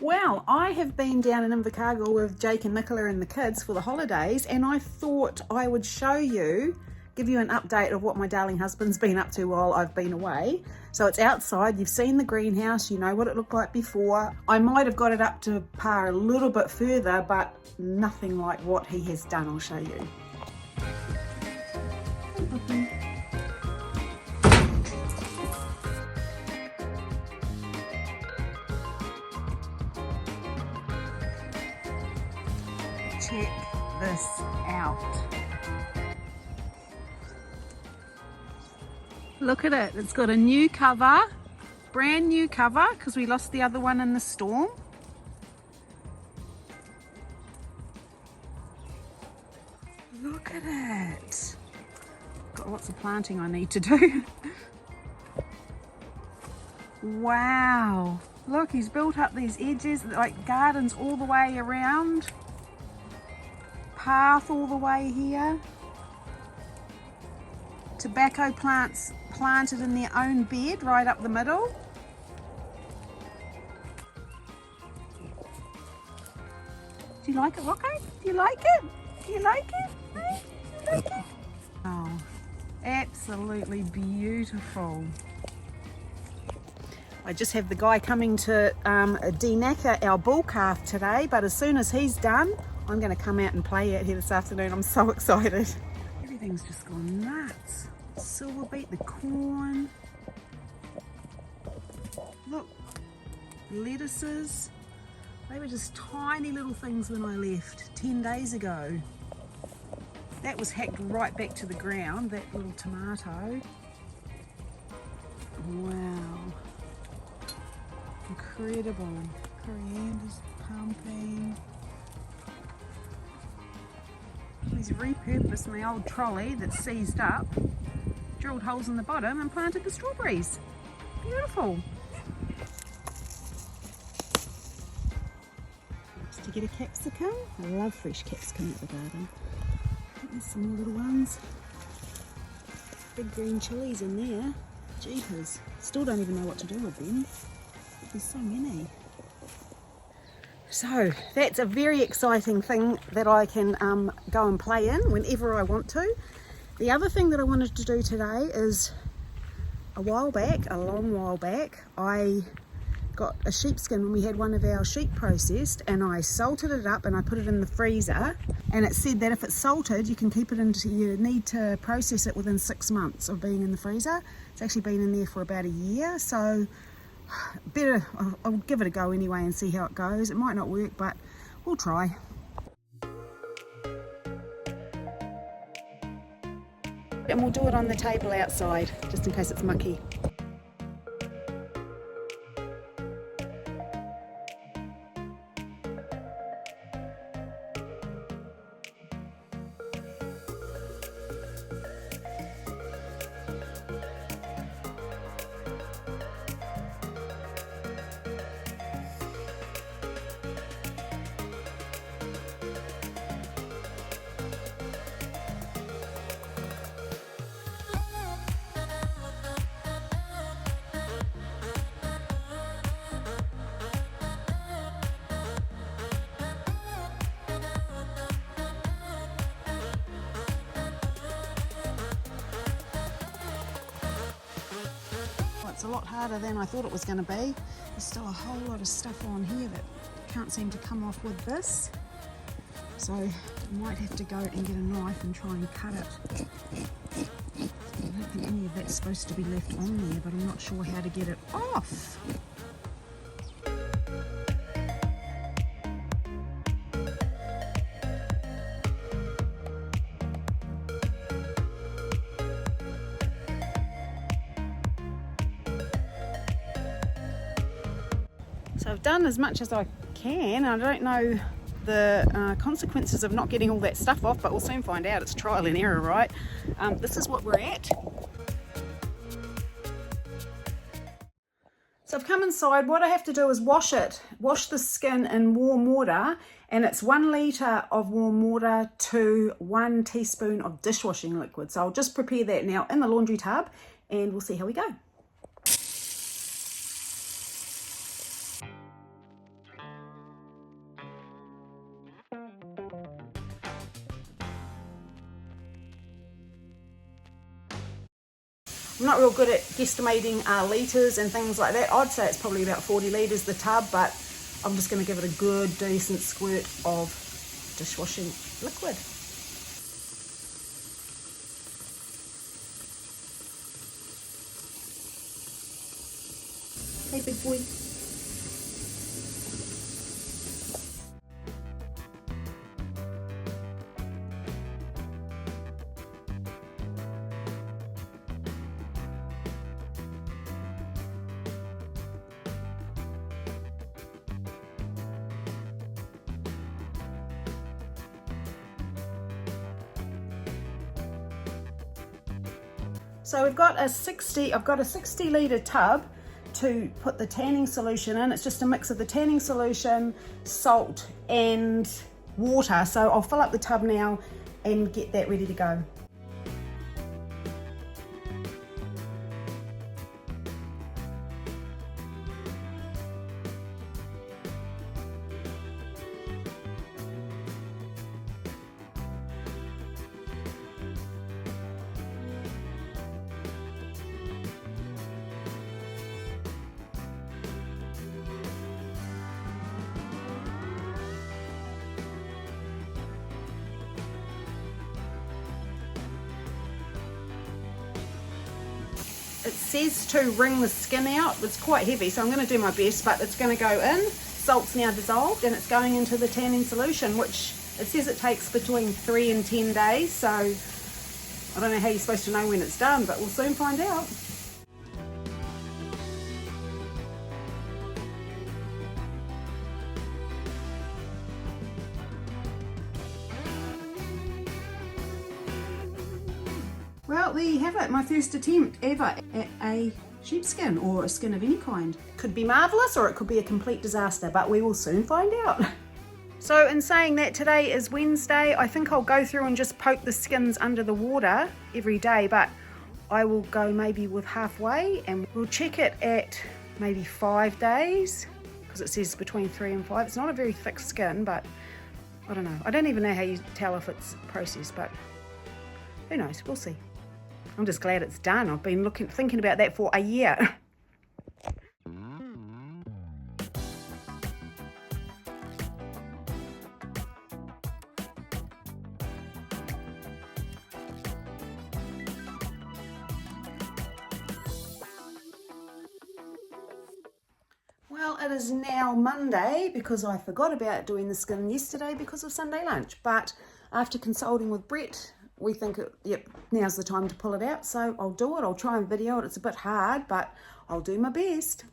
Well, I have been down in Invercargill with Jake and Nicola and the kids for the holidays, and I thought I would show you, give you an update of what my darling husband's been up to while I've been away. So it's outside, you've seen the greenhouse, you know what it looked like before. I might have got it up to par a little bit further, but nothing like what he has done. I'll show you. Check this out. Look at it, it's got a new cover, brand new cover, because we lost the other one in the storm. Look at it. Got lots of planting I need to do. Wow, look, he's built up these edges, like gardens all the way around. Path all the way here. Tobacco plants planted in their own bed right up the middle. Do you like it, Rocco? Do you like it? Do you like it? Hey? Do you like it? Oh, absolutely beautiful. I just have the guy coming to de-knacker our bull calf today, but as soon as he's done, I'm going to come out and play out here this afternoon. I'm so excited. Everything's just gone nuts. Silver beet, the corn. Look, lettuces. They were just tiny little things when I left 10 days ago. That was hacked right back to the ground, that little tomato. Wow. Incredible. Coriander's pumping. He's repurposed my old trolley that's seized up, drilled holes in the bottom and planted the strawberries. Beautiful. Just to get a capsicum. I love fresh capsicum at the garden. There's some more little ones. Big green chilies in there. Jeepers. Still don't even know what to do with them. There's so many. So that's a very exciting thing that I can go and play in whenever I want to. The other thing that I wanted to do today is a long while back, I got a sheepskin when we had one of our sheep processed, and I salted it up and I put it in the freezer, and it said that if it's salted you can keep it you need to process it within 6 months of being in the freezer. It's actually been in there for about a year, so better, I'll give it a go anyway and see how it goes. It might not work, but we'll try. And we'll do it on the table outside, just in case it's mucky. It's a lot harder than I thought it was going to be. There's still a whole lot of stuff on here that can't seem to come off with this. So I might have to go and get a knife and try and cut it. I don't think any of that's supposed to be left on there, but I'm not sure how to get it off. So I've done as much as I can. I don't know the consequences of not getting all that stuff off, but we'll soon find out. It's trial and error, right? This is what we're at. So I've come inside. What I have to do is wash the skin in warm water, and it's 1 litre of warm water to 1 teaspoon of dishwashing liquid. So I'll just prepare that now in the laundry tub and we'll see how we go. I'm not real good at guesstimating litres and things like that. I'd say it's probably about 40 litres the tub, but I'm just going to give it a good decent squirt of dishwashing liquid. Hey big boy. So I've got a 60 litre tub to put the tanning solution in. It's just a mix of the tanning solution, salt and water. So I'll fill up the tub now and get that ready to go. It says to wring the skin out. It's quite heavy, so I'm going to do my best, but it's going to go in. Salt's now dissolved and it's going into the tanning solution, which it says it takes between 3 and 10 days. So I don't know how you're supposed to know when it's done, but we'll soon find out. Well, there you have it, my first attempt ever at a sheepskin or a skin of any kind. Could be marvellous or it could be a complete disaster, but we will soon find out. So in saying that, today is Wednesday. I think I'll go through and just poke the skins under the water every day, but I will go maybe with halfway and we'll check it at maybe 5 days because it says between 3 and 5. It's not a very thick skin, but I don't know. I don't even know how you tell if it's processed, but who knows? We'll see. I'm just glad it's done. I've been thinking about that for a year. Well, it is now Monday because I forgot about doing the skin yesterday because of Sunday lunch. But after consulting with Brett, we think, yep, now's the time to pull it out. So I'll do it. I'll try and video it. It's a bit hard, but I'll do my best.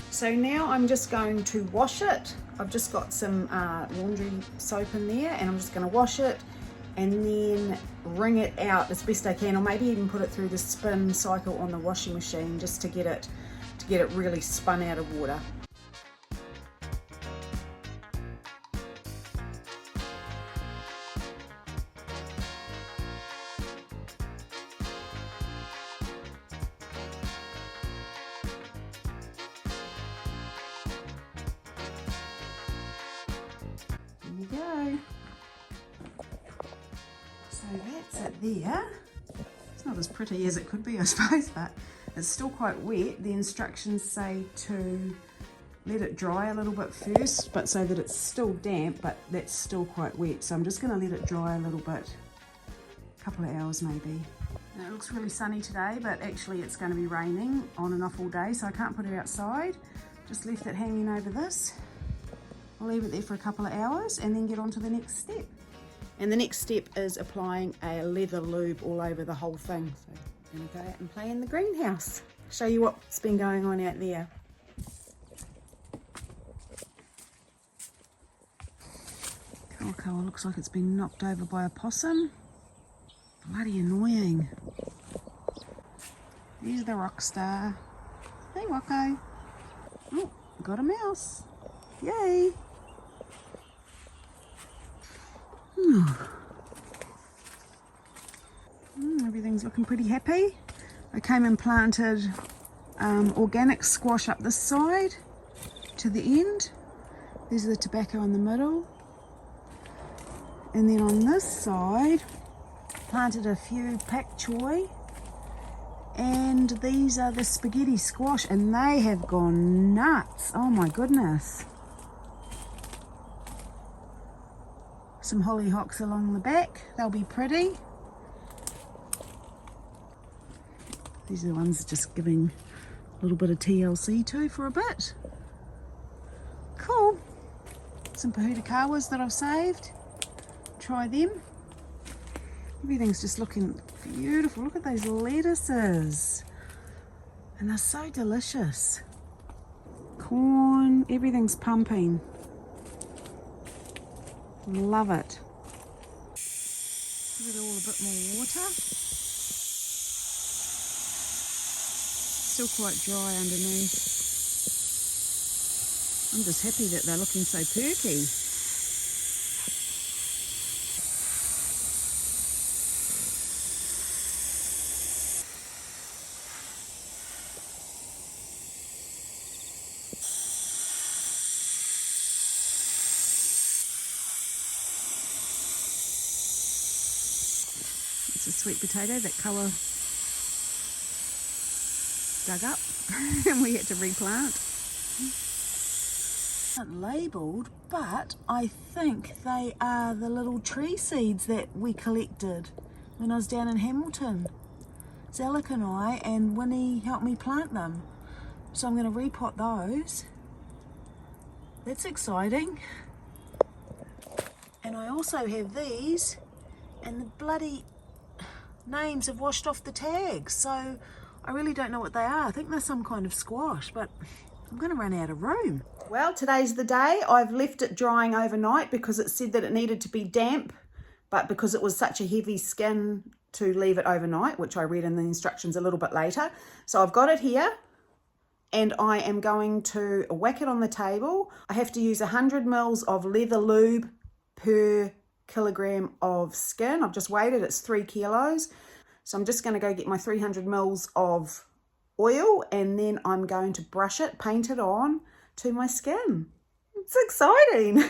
So now I'm just going to wash it. I've just got some laundry soap in there and I'm just going to wash it and then wring it out as best I can, or maybe even put it through the spin cycle on the washing machine just to get it really spun out of water. There you go. So that's it there. It's not as pretty as it could be, I suppose, but it's still quite wet. The instructions say to let it dry a little bit first, but so that it's still damp, but that's still quite wet. So I'm just going to let it dry a little bit, a couple of hours maybe. And it looks really sunny today, but actually it's going to be raining on and off all day, so I can't put it outside. Just left it hanging over this. I'll leave it there for a couple of hours and then get on to the next step. And the next step is applying a leather lube all over the whole thing. So I'm gonna go out and play in the greenhouse. Show you what's been going on out there. Kawa looks like it's been knocked over by a possum. Bloody annoying. There's the rock star. Hey Wako. Oh, got a mouse. Yay. Everything's looking pretty happy. I came and planted organic squash up this side to the end. There's the tobacco in the middle. And then on this side, planted a few pak choi. And these are the spaghetti squash, and they have gone nuts. Oh my goodness. Some hollyhocks along the back. They'll be pretty. These are the ones just giving a little bit of TLC to for a bit. Cool. Some pahutakawas that I've saved. Try them. Everything's just looking beautiful. Look at those lettuces. And they're so delicious. Corn, everything's pumping. Love it. Give it all a bit more water. Still quite dry underneath. I'm just happy that they're looking so perky. It's a sweet potato that Kawa dug up and we had to replant. Not labelled, but I think they are the little tree seeds that we collected when I was down in Hamilton. Zalek and I and Winnie helped me plant them. So I'm going to repot those. That's exciting. And I also have these, and the bloody names have washed off the tags, so I really don't know what they are. I think they're some kind of squash, but I'm going to run out of room. Well, today's the day. I've left it drying overnight because it said that it needed to be damp, but because it was such a heavy skin to leave it overnight, which I read in the instructions a little bit later. So I've got it here and I am going to whack it on the table. I have to use 100 mils of leather lube per kilogram of skin. I've just weighed it, it's 3 kilos. So I'm just going to go get my 300 mils of oil and then I'm going to brush it, paint it on to my skin. It's exciting.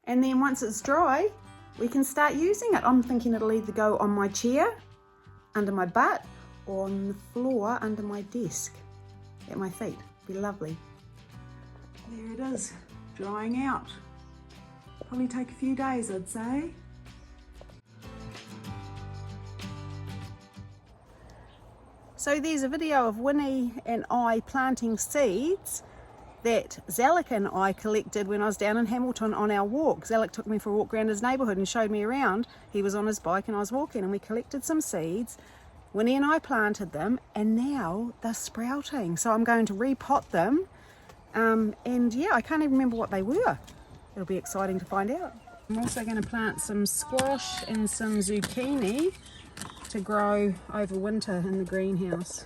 And then once it's dry, we can start using it. I'm thinking it'll either go on my chair, under my butt, or on the floor under my desk, at my feet. Be lovely. There it is, drying out. Probably take a few days, I'd say. So there's a video of Winnie and I planting seeds that Zalek and I collected when I was down in Hamilton on our walk. Zalek took me for a walk around his neighbourhood and showed me around. He was on his bike and I was walking and we collected some seeds. Winnie and I planted them and now they're sprouting. So I'm going to repot them. And yeah, I can't even remember what they were. It'll be exciting to find out. I'm also going to plant some squash and some zucchini to grow over winter in the greenhouse.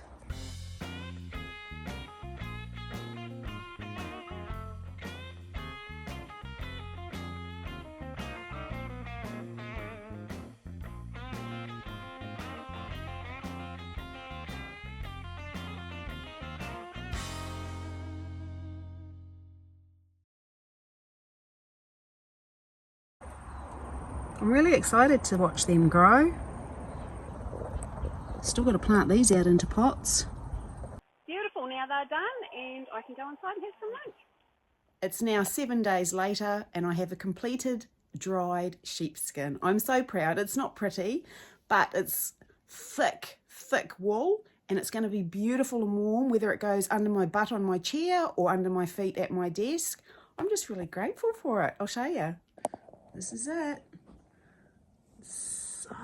I'm really excited to watch them grow. Still got to plant these out into pots. Beautiful, now they're done and I can go inside and have some lunch. It's now 7 days later and I have a completed dried sheepskin. I'm so proud. It's not pretty, but it's thick wool, and it's going to be beautiful and warm whether it goes under my butt on my chair or under my feet at my desk. I'm just really grateful for it. I'll show you. This is it. It's so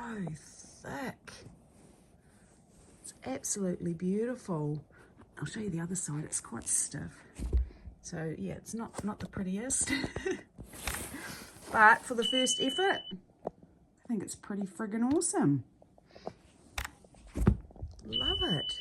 thick. It's absolutely beautiful. I'll show you the other side. It's quite stiff. So yeah, it's not the prettiest. But for the first effort, I think it's pretty friggin' awesome. Love it.